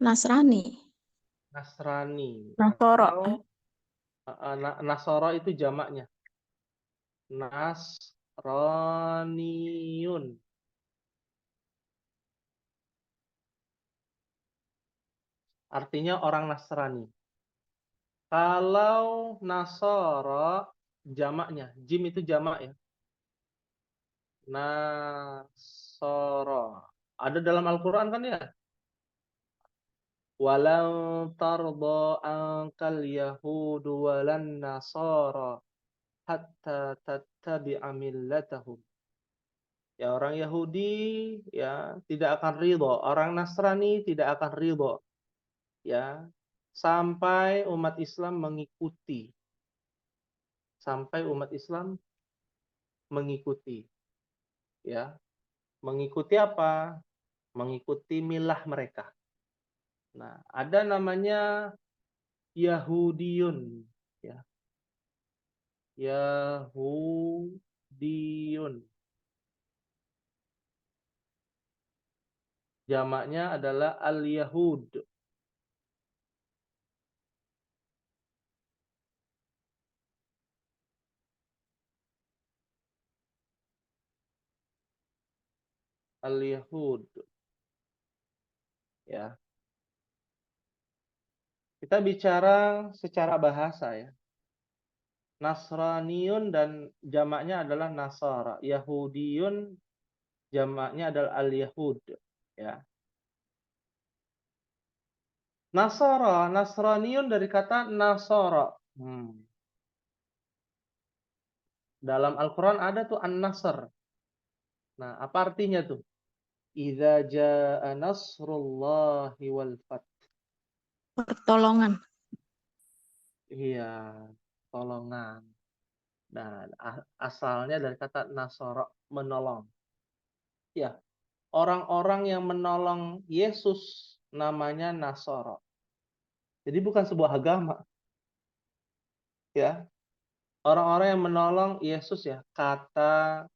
[SPEAKER 2] Nasrani.
[SPEAKER 1] Nasrani.
[SPEAKER 3] Nasoro.
[SPEAKER 1] Atau Nasara itu jamaknya. Nasraniun. Artinya orang Nasrani. Kalau Nasara jamaknya, jim itu jamak ya. Nasara. Ada dalam Al-Quran kan ya? Walau tarda ankal yahudu walan nasara hatta tattabi'a millatahum. Ya, orang Yahudi ya tidak akan ridho, orang Nasrani tidak akan ridho ya sampai umat Islam mengikuti, sampai umat Islam mengikuti ya. Mengikuti apa? Mengikuti milah mereka. Nah, ada namanya Yahudiyun ya. Yahudiyun. Jamaknya adalah al-Yahud. Al-Yahud. Ya. Kita bicara secara bahasa ya. Nasraniyun dan jamaknya adalah Nasara. Yahudiyun jamaknya adalah al-Yahud. Ya. Nasara, Nasraniyun dari kata Nasara. Dalam Al-Quran ada tuh An-Nasr. Nah, apa artinya tuh? Idza jaa nasrullahi wal fath.
[SPEAKER 2] Pertolongan.
[SPEAKER 1] Iya, tolongan. Nah, asalnya dari kata Nasara, menolong. Ya, orang-orang yang menolong Yesus namanya Nasara. Jadi bukan sebuah agama. Ya, orang-orang yang menolong Yesus ya, kata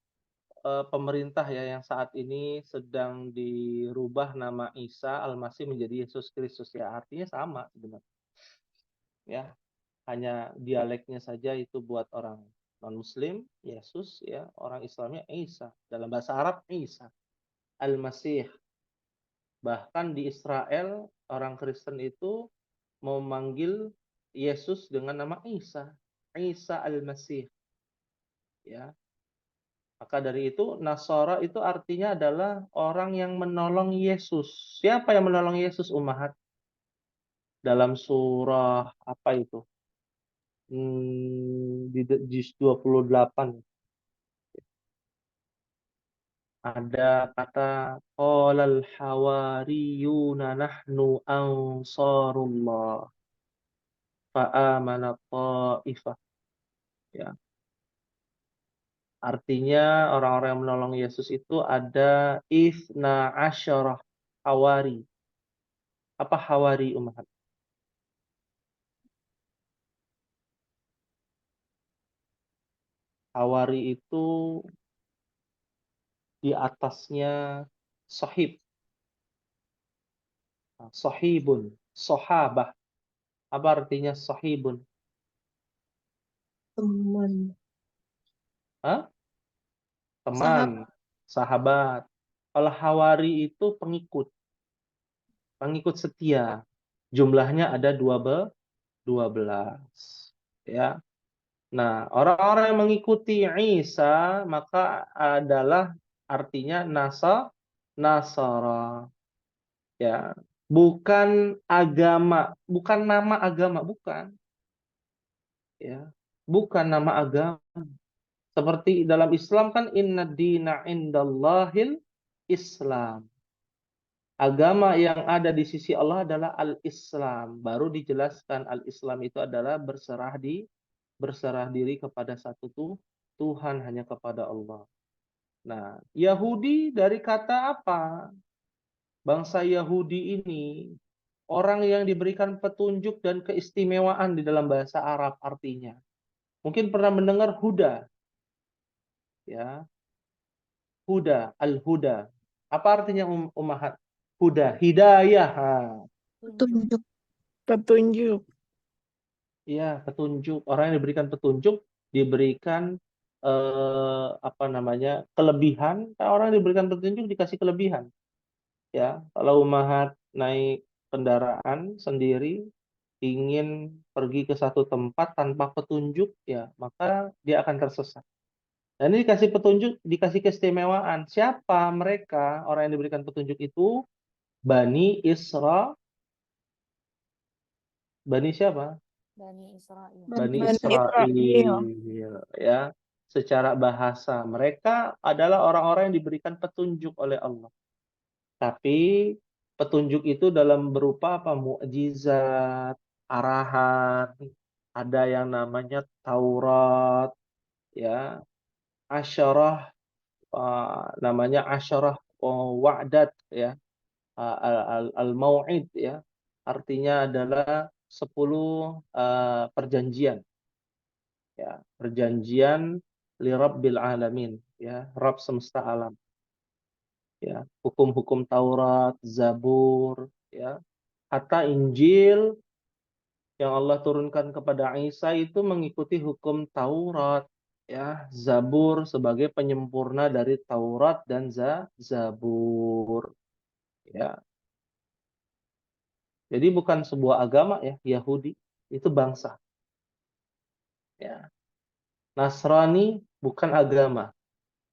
[SPEAKER 1] pemerintah ya yang saat ini sedang dirubah nama Isa Al-Masih menjadi Yesus Kristus ya, artinya sama sebenarnya. Ya, hanya dialeknya saja itu buat orang non-Muslim Yesus ya, orang Islamnya Isa. Dalam bahasa Arab Isa Al-Masih. Bahkan di Israel orang Kristen itu memanggil Yesus dengan nama Isa, Isa Al-Masih. Ya. Maka dari itu Nasara itu artinya adalah orang yang menolong Yesus. Siapa yang menolong Yesus, Ummahat? Dalam surah apa itu? Di juz 28 ada kata qalal hawariyuna nahnu ansarullah fa amana ta'ifah. Ya. Artinya orang-orang yang menolong Yesus itu ada Ithna asyarah hawari. Apa hawari, Ummahat? Hawari itu di atasnya sahib. Sahibun, sahabah. Apa artinya sahibun?
[SPEAKER 4] Teman.
[SPEAKER 1] Hah? Teman, sahabat. Kalau hawari itu pengikut. Pengikut setia. Jumlahnya ada 12. Ya. Nah, orang-orang yang mengikuti Isa maka adalah artinya Nasara. Ya, bukan agama, bukan nama agama, bukan. Ya, bukan nama agama. Seperti dalam Islam kan inna dina indallahil Islam. Agama yang ada di sisi Allah adalah al-Islam. Baru dijelaskan al-Islam itu adalah berserah diri kepada satu Tuhan, hanya kepada Allah. Nah, Yahudi dari kata apa? Bangsa Yahudi ini orang yang diberikan petunjuk dan keistimewaan di dalam bahasa Arab artinya. Mungkin pernah mendengar Huda. Ya. Huda, al-Huda. Apa artinya Ummahat? Huda, hidayah.
[SPEAKER 2] Petunjuk.
[SPEAKER 3] Petunjuk.
[SPEAKER 1] Iya, petunjuk. Orang yang diberikan petunjuk diberikan apa namanya? Kelebihan. Orang yang diberikan petunjuk dikasih kelebihan. Ya, kalau Ummahat naik kendaraan sendiri ingin pergi ke satu tempat tanpa petunjuk ya, maka dia akan tersesat. Dan ini dikasih petunjuk, dikasih keistimewaan. Siapa mereka? Orang yang diberikan petunjuk itu Bani Isra. Bani siapa?
[SPEAKER 5] Bani Israel.
[SPEAKER 1] Bani
[SPEAKER 3] Bani Israel.
[SPEAKER 1] Israil, ya. Secara bahasa mereka adalah orang-orang yang diberikan petunjuk oleh Allah. Tapi petunjuk itu dalam berupa apa? Mukjizat, arahan, ada yang namanya Taurat, ya, asyarah, namanya asyarah wa'dat, ya, al-mau'id, ya, artinya adalah 10 perjanjian, ya, perjanjian li Rabbil alamin, ya, Rabb semesta alam, ya, hukum-hukum Taurat, Zabur, ya, hatta Injil yang Allah turunkan kepada Isa itu mengikuti hukum Taurat, ya, Zabur sebagai penyempurna dari Taurat dan Zabur, ya. Jadi bukan sebuah agama, ya, Yahudi itu bangsa, ya. Nasrani bukan agama,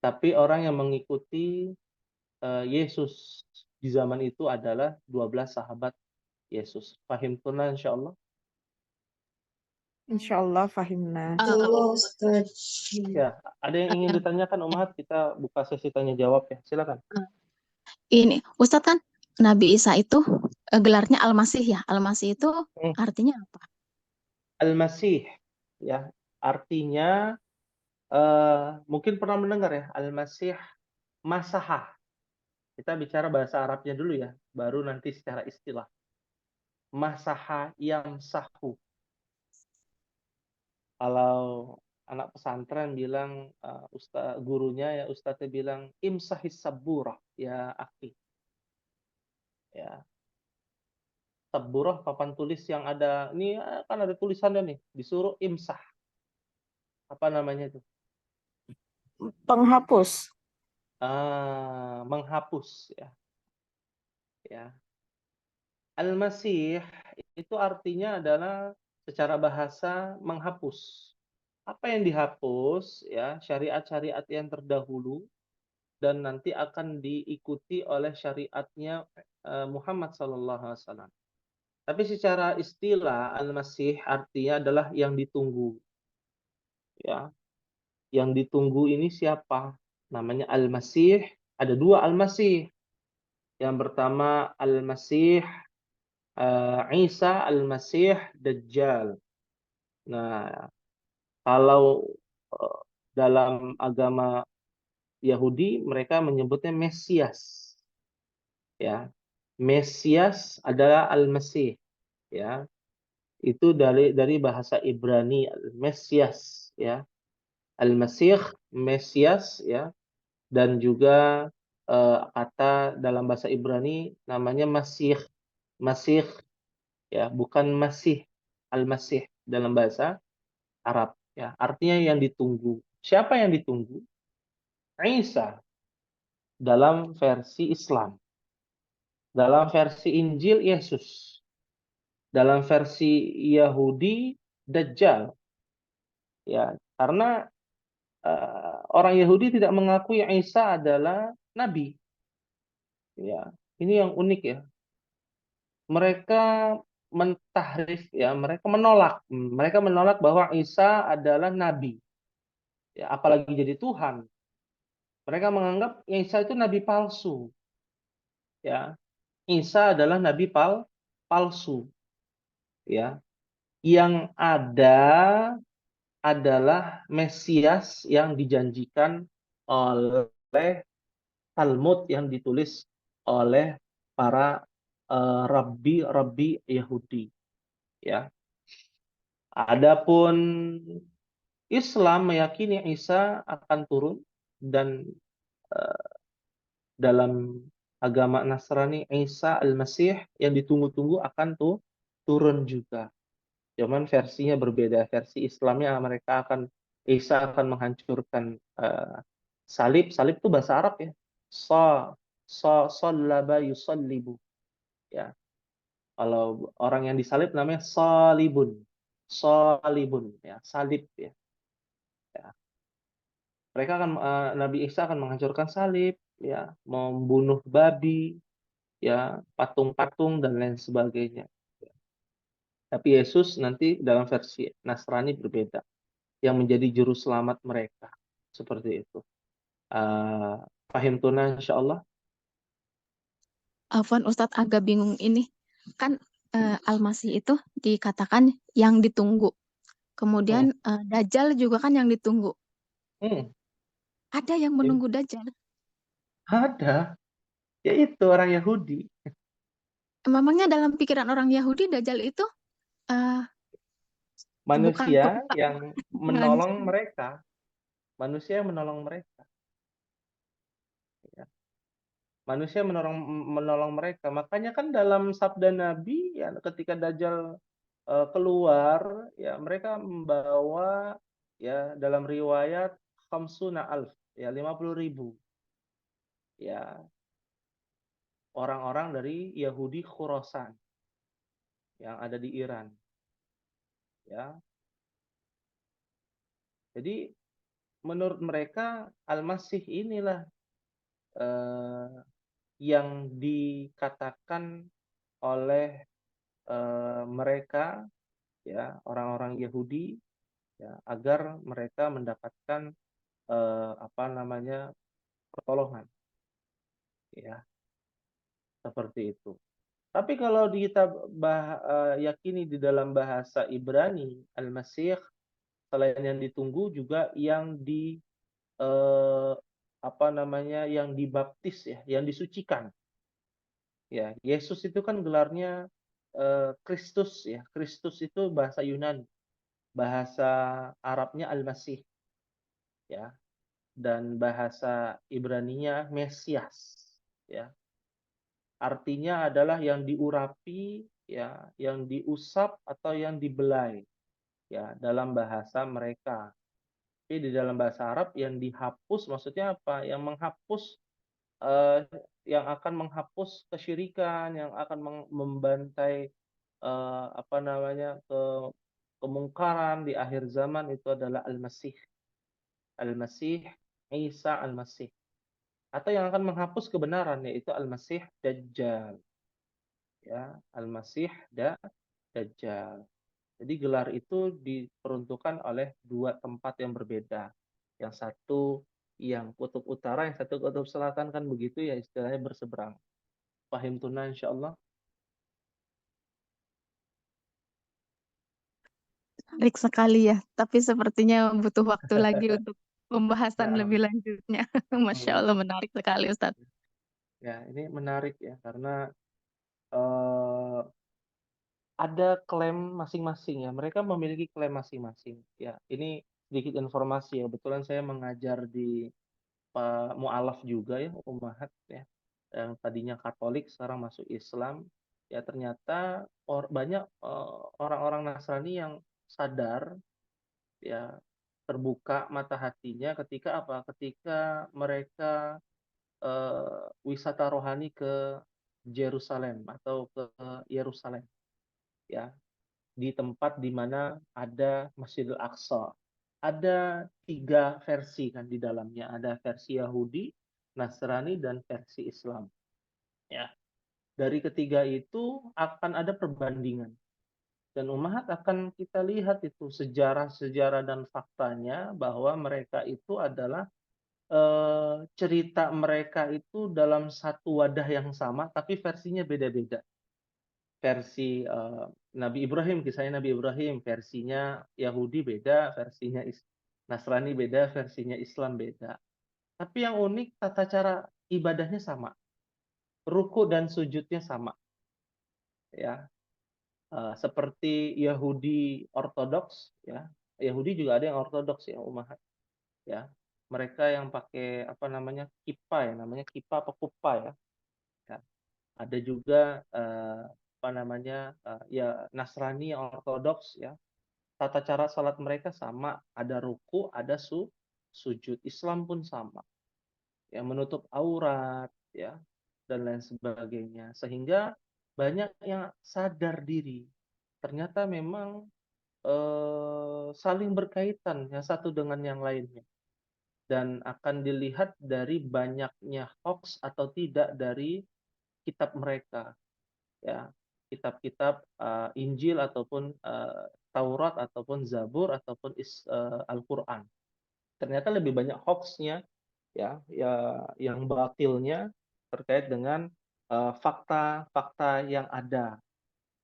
[SPEAKER 1] tapi orang yang mengikuti Yesus di zaman itu adalah 12 sahabat Yesus. Fahim tuna insyaallah.
[SPEAKER 3] Insyaallah fahimna.
[SPEAKER 4] Allah Ustaz.
[SPEAKER 1] Ya, ada yang ingin ditanyakan Umahat? Kita buka sesi tanya jawab, ya. Silakan.
[SPEAKER 2] Ini Ustadz kan Nabi Isa itu gelarnya Al-Masih ya. Al-Masih itu artinya apa?
[SPEAKER 1] Al-Masih, ya, artinya mungkin pernah mendengar, ya, Al-Masih Masahah. Kita bicara bahasa Arabnya dulu, ya, baru nanti secara istilah. Masaha yamsahu. Kalau anak pesantren bilang, gurunya, ya, ustadznya bilang imsahis saburah, ya akhi. Ya. Saburah papan tulis yang ada, ini kan ada tulisannya nih, disuruh imsah. Apa namanya itu?
[SPEAKER 3] Penghapus.
[SPEAKER 1] Menghapus, ya. Ya. Al-Masih itu artinya adalah secara bahasa menghapus. Apa yang dihapus, ya, syariat-syariat yang terdahulu dan nanti akan diikuti oleh syariatnya Muhammad SAW. Tapi secara istilah Al-Masih artinya adalah yang ditunggu. Ya, yang ditunggu ini siapa? Namanya Al-Masih. Ada dua Al-Masih. Yang pertama Al-Masih Isa, Al-Masih Dajjal. Nah, kalau dalam agama Yahudi mereka menyebutnya Mesias. Ya. Mesias adalah Al-Masih, ya. Itu dari bahasa Ibrani Mesias, ya. Al-Masih, Mesias, ya. Dan juga kata dalam bahasa Ibrani namanya Masih. Masih, ya, bukan Masih. Al-Masih dalam bahasa Arab, ya. Artinya yang ditunggu. Siapa yang ditunggu? Isa dalam versi Islam. Dalam versi Injil Yesus. Dalam versi Yahudi Dajjal. Ya, karena orang Yahudi tidak mengakui Isa adalah nabi. Ya, ini yang unik, ya. Mereka mentahrif, ya, mereka menolak bahwa Isa adalah nabi. Ya, apalagi jadi Tuhan. Mereka menganggap Isa itu nabi palsu. Ya. Isa adalah nabi palsu. Ya. Yang ada adalah Mesias yang dijanjikan oleh Talmud yang ditulis oleh para rabbi Yahudi, ya. Adapun Islam meyakini Isa akan turun, dan dalam agama Nasrani Isa Al-Masih yang ditunggu-tunggu akan turun juga. Cuman versinya berbeda. Versi Islamnya mereka Isa akan menghancurkan salib. Salib itu bahasa Arab, ya. Sallaba yusallibu. Ya. Kalau orang yang disalib namanya salibun. Salibun, ya, salib, ya. Ya. Mereka Nabi Isa akan menghancurkan salib, ya, membunuh babi, ya, patung-patung dan lain sebagainya. Tapi Yesus nanti dalam versi Nasrani berbeda, yang menjadi juru selamat mereka. Seperti itu. Fahim tuna insyaallah.
[SPEAKER 2] Afwan Ustadz agak bingung ini. Kan Al-Masih itu dikatakan yang ditunggu. Kemudian Dajjal juga kan yang ditunggu.
[SPEAKER 1] Hmm,
[SPEAKER 2] Ada yang menunggu Dajjal.
[SPEAKER 1] ada. Yaitu orang Yahudi.
[SPEAKER 2] Memangnya dalam pikiran orang Yahudi Dajjal itu bukan
[SPEAKER 1] Manusia
[SPEAKER 2] perusak
[SPEAKER 1] yang menolong
[SPEAKER 2] penghancur.
[SPEAKER 1] mereka. Manusia yang menolong mereka. Ya. Manusia menolong mereka. Makanya kan dalam sabda Nabi, ya, ketika Dajjal keluar, ya mereka membawa, ya dalam riwayat khamsuna alf, ya 50.000, ya orang-orang dari Yahudi Khurasan yang ada di Iran, ya. Jadi menurut mereka Al-Masih inilah yang dikatakan oleh mereka, ya orang-orang Yahudi, ya agar mereka mendapatkan pertolongan, ya seperti itu. Tapi kalau kita yakini di dalam bahasa Ibrani, Al-Masih selain yang ditunggu juga yang yang dibaptis, ya, yang disucikan. Ya, Yesus itu kan gelarnya Kristus, ya. Kristus itu bahasa Yunani, bahasa Arabnya Al-Masih, ya, dan bahasa Ibraninya Mesias, ya. Artinya adalah yang diurapi, ya, yang diusap atau yang dibelai, ya, dalam bahasa mereka. Tapi di dalam bahasa Arab yang dihapus maksudnya apa? Yang menghapus, yang akan menghapus kesyirikan, yang akan membantai kemungkaran di akhir zaman itu adalah Al-Masih. Al-Masih Isa Al-Masih. Atau yang akan menghapus kebenaran yaitu Al-Masih Dajjal. Ya, Al-Masih Dajjal. Jadi gelar itu diperuntukkan oleh dua tempat yang berbeda. Yang satu yang kutub utara, yang satu kutub selatan, kan begitu ya, istilahnya berseberang. Fahim tuna insyaallah.
[SPEAKER 2] Menarik sekali ya, tapi sepertinya butuh waktu lagi untuk pembahasan
[SPEAKER 1] Nah,
[SPEAKER 2] lebih lanjutnya. Masya Allah, menarik sekali Ustadz.
[SPEAKER 1] ya ini menarik ya, karena eh, ada klaim masing-masing ya. Mereka memiliki klaim masing-masing. Ya, ini sedikit informasi ya. Kebetulan saya mengajar di Mu'alaf juga ya, Ummahat ya. Yang tadinya Katolik sekarang masuk Islam. Ya ternyata banyak orang-orang Nasrani yang sadar, ya, terbuka mata hatinya ketika apa? Ketika mereka wisata rohani ke Yerusalem atau ke Yerusalem, ya, di tempat di mana ada Masjidil Aqsa. Ada 3 versi kan di dalamnya. Ada versi Yahudi, Nasrani, dan versi Islam. Ya, dari ketiga itu akan ada perbandingan. Dan Ummahat akan kita lihat itu sejarah-sejarah dan faktanya bahwa mereka itu adalah cerita mereka itu dalam satu wadah yang sama, tapi versinya beda-beda. Versi Nabi Ibrahim, kisahnya Nabi Ibrahim, versinya Yahudi beda, versinya Nasrani beda, versinya Islam beda. Tapi yang unik tata cara ibadahnya sama, ruku dan sujudnya sama, ya. Seperti Yahudi Ortodoks, ya. Yahudi juga ada yang Ortodoks ya, Ummahat, ya. Mereka yang pakai kipa ya, namanya kipa apa kupa ya. Ya. Ada juga ya Nasrani yang Ortodoks ya. Tata cara salat mereka sama, ada ruku, ada sujud. Islam pun sama. Ya, menutup aurat ya dan lain sebagainya. Sehingga banyak yang sadar diri. Ternyata memang saling berkaitan yang satu dengan yang lainnya. Dan akan dilihat dari banyaknya hoax atau tidak dari kitab mereka, ya. kitab-kitab Injil ataupun Taurat ataupun Zabur ataupun Al-Qur'an. Ternyata lebih banyak hoax-nya ya yang batilnya terkait dengan fakta-fakta yang ada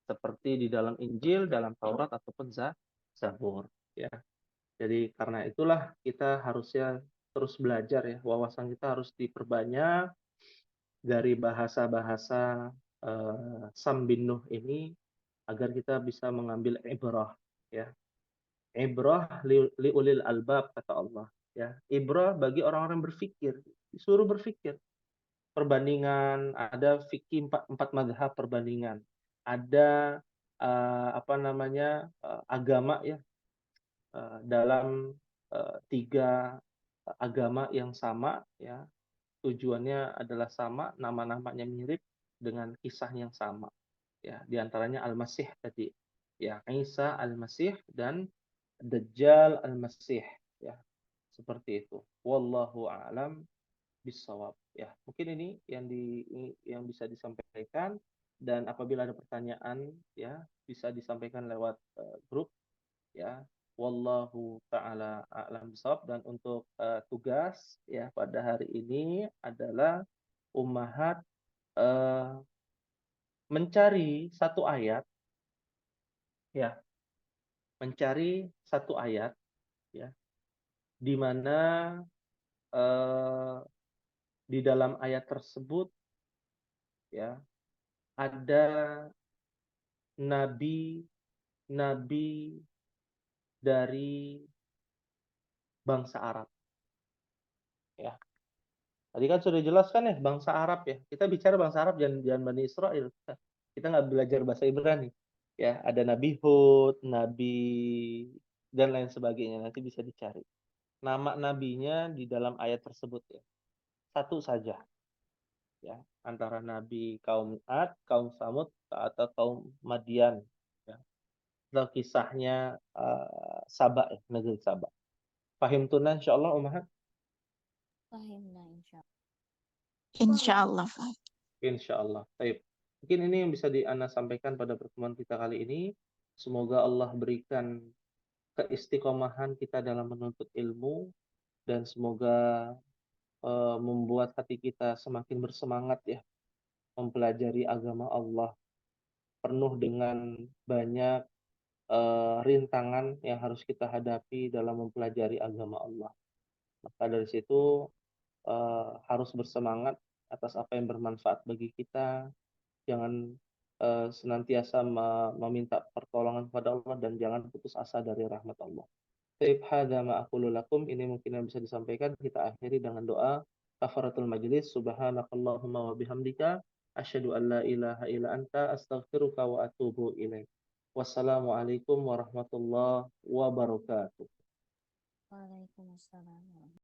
[SPEAKER 1] seperti di dalam Injil, dalam Taurat ataupun Zabur ya. Jadi karena itulah kita harusnya terus belajar ya, wawasan kita harus diperbanyak dari bahasa-bahasa Sam bin Nuh ini agar kita bisa mengambil ibrah ya. Ibrah liulil albab kata Allah ya. Ibrah bagi orang-orang berpikir, disuruh berpikir. Perbandingan ada fikih empat mazhab perbandingan. Ada agama ya dalam tiga agama yang sama ya. Tujuannya adalah sama, nama-namanya mirip dengan kisah yang sama. Ya, di antaranya Al-Masih tadi. Ya, Isa Al-Masih dan Dajjal Al-Masih ya. Seperti itu. Wallahu a'lam bishawab. Ya, mungkin ini yang bisa disampaikan, dan apabila ada pertanyaan ya bisa disampaikan lewat grup ya. Wallahu ta'ala a'lam bishawab. Dan untuk tugas ya pada hari ini adalah ummahat mencari satu ayat ya, mencari satu ayat ya di mana di dalam ayat tersebut ya ada nabi dari bangsa Arab ya. Tadi kan sudah jelaskan ya bangsa Arab ya. Kita bicara bangsa Arab, jangan Bani Israel. Kita nggak belajar bahasa Ibrani. Ya, ada Nabi Hud, Nabi dan lain sebagainya. Nanti bisa dicari. Nama nabinya di dalam ayat tersebut ya. Satu saja. Ya, antara nabi kaum Ad, kaum Samud atau kaum Madian ya. Atau kisahnya Saba ya, negeri Saba. Fahim tuna insyaallah Ummahat.
[SPEAKER 5] Fahimna insyaallah.
[SPEAKER 2] Insyaallah.
[SPEAKER 1] Insyaallah. Baik. Mungkin ini yang bisa Ana sampaikan pada pertemuan kita kali ini. Semoga Allah berikan keistiqomahan kita dalam menuntut ilmu, dan semoga membuat hati kita semakin bersemangat ya mempelajari agama Allah, penuh dengan banyak rintangan yang harus kita hadapi dalam mempelajari agama Allah. Maka dari situ harus bersemangat atas apa yang bermanfaat bagi kita. Jangan senantiasa meminta pertolongan kepada Allah, dan jangan putus asa dari rahmat Allah. Taib hadza ma aqulu lakum, ini mungkin yang bisa disampaikan. Kita akhiri dengan doa kafaratul majlis. Subhanakallahumma wa bihamdika asyhadu an la ilaha illa anta astaghfiruka wa atubu ilaik. Wassalamualaikum warahmatullahi wabarakatuh.
[SPEAKER 5] Waalaikumsalam.